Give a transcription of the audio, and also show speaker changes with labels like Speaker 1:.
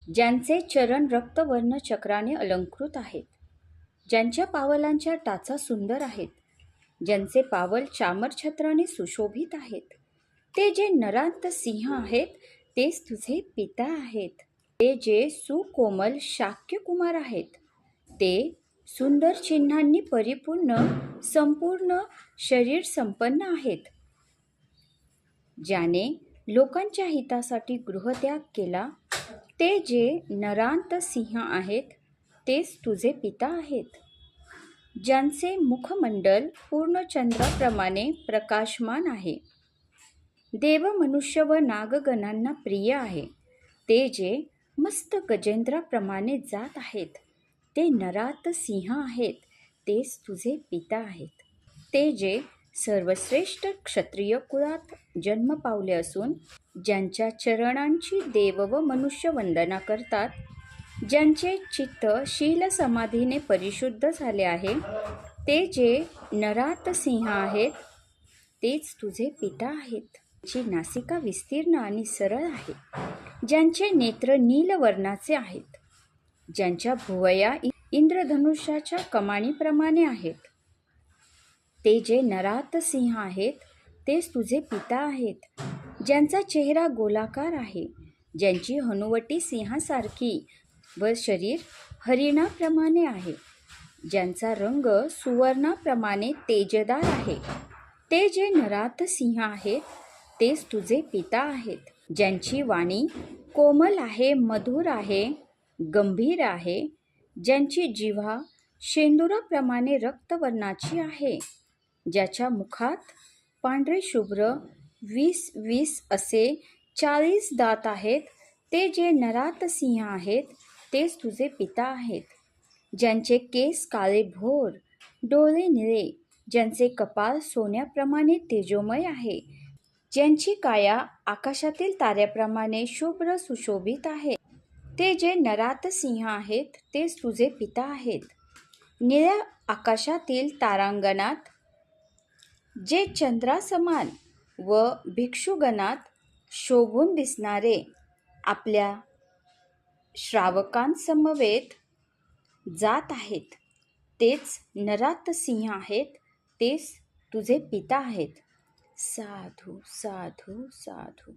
Speaker 1: ज्यांचे चरण रक्तवर्ण चक्राने अलंकृत आहेत, ज्यांच्या पावलांच्या टाचा सुंदर आहेत, ज्यांचे पावल चामर छत्राने सुशोभित आहेत, ते जे नरांत सिंह आहेत तेच तुझे पिता आहेत. ते जे सुकोमल शाक्य कुमार आहेत, ते सुंदर चिन्हांनी परिपूर्ण संपूर्ण शरीर संपन्न आहेत. ज्याने लोकांच्या हितासाठी गृहत्याग केला, ते जे नरांत सिंह आहेत तेच तुझे पिता आहेत. ज्यांचे मुखमंडल पूर्ण चंद्राप्रमाणे प्रकाशमान आहे, देव मनुष्य व नागगणांना प्रिय आहे, ते जे मस्त गजेंद्राप्रमाणे जात आहेत, ते नरांत सिंह आहेत तेच तुझे पिता आहेत. ते जे सर्वश्रेष्ठ क्षत्रिय कुळात जन्म पावले असून ज्यांच्या चरणांची देव व मनुष्य वंदना करतात, ज्यांचे चित्त शील समाधीने परिशुद्ध झाले आहे, ते जे नरांत सिंह आहेत तेच तुझे पिता आहेत. ज्यांची नासिका विस्तीर्ण आणि सरळ आहे, ज्यांचे नेत्र नीलवर्णाचे आहेत, ज्यांच्या भुवया इंद्रधनुष्याच्या कमानीप्रमाणे आहेत, ते जे नरांत सिंह आहेत तेच तुझे पिता आहेत. ज्यांचा चेहरा गोलाकार आहे, ज्यांची हनुवटी सिंहासारखी व शरीर हरिणाप्रमाणे आहे, ज्यांचा रंग सुवर्णाप्रमाणे तेजदार आहे, ते जे नरांत सिंह आहेत तेच तुझे पिता आहेत. ज्यांची वाणी कोमल आहे, मधुर आहे, गंभीर आहे, ज्यांची जिव्हा शेंदुराप्रमाणे रक्तवर्णाची आहे, ज्याच्या मुखात पांढरे शुभ्र 20 असे 40 दात आहेत, ते जे नरांत सिंह आहेत तेच तुझे पिता आहेत. ज्यांचे केस काळे भोर, डोळे निळे, ज्यांचे कपाळ सोन्याप्रमाणे तेजोमय आहे, ज्यांची काया आकाशातील ताऱ्याप्रमाणे शुभ्र सुशोभित आहे, ते जे नरांत सिंह आहेत तेच तुझे पिता आहेत. निळ्या आकाशातील तारांगणात जे चंद्रासमान व भिक्षुगणात शोभून दिसणारे आपल्या श्रावकांसमवेत जात आहेत, तेच नरांत सिंह आहेत, तेच तुझे पिता आहेत. साधू साधू साधू.